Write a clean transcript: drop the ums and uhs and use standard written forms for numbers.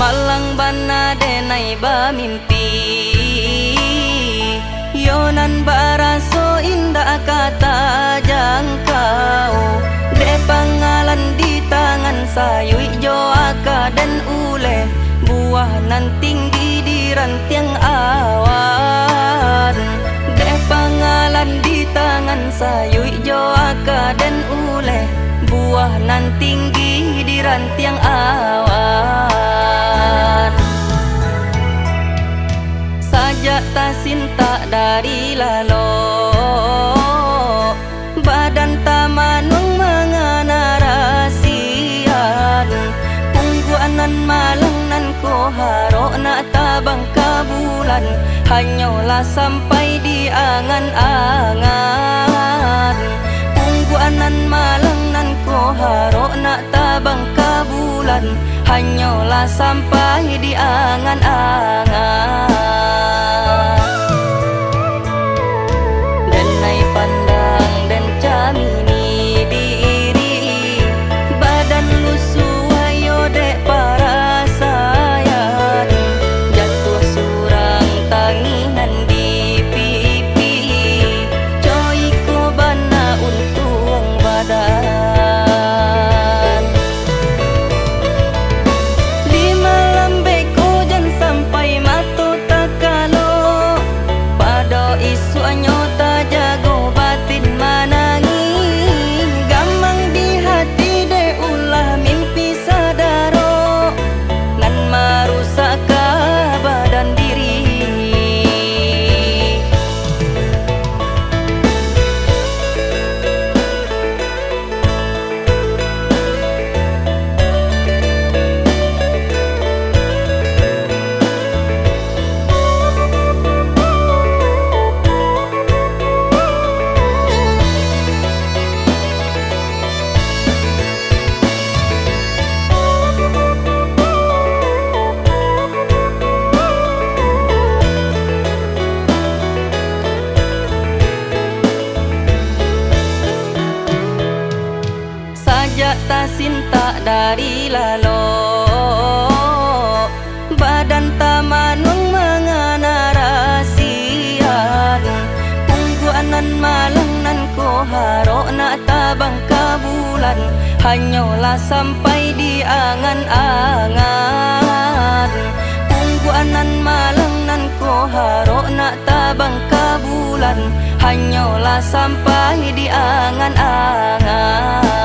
Malang bana denai ba mimpi Yonan baraso indah kata jangkau De pangalan di tangan sayui jo aka dan ule Buah nan tinggi di rantiang awan De pangalan di tangan sayui jo aka dan ule Buah nan tinggi di rantiang awan Sajak ta sinta dari lalo Badan ta manung mengana rasian Pungguanan malang nan ko harok na tabang kabulan Hanyalah sampai di angan-angan Pungguanan malang nan ko harok na tabang kabulan Hanyalah sampai di angan-angan Denai pandang dan camini diri Badan lusu ayo dek para sayang Jatuh surang tanginan di pipi Coy ko bana untung badan Lima lambe ko jan sampai matu takalo Pada isu anyo ta jago batin manangi Gamang di hati de ulah mimpi sadaro Nan marusak badan diri Sajak ta sinta dari lalo Badan ta manung mengana rasian Pungguanan malang nan ko harok na tabang kabulan Hanyalah sampai di angan-angan Pungguanan malang nan ko harok na tabang kabulan Hanyalah sampai di angan-angan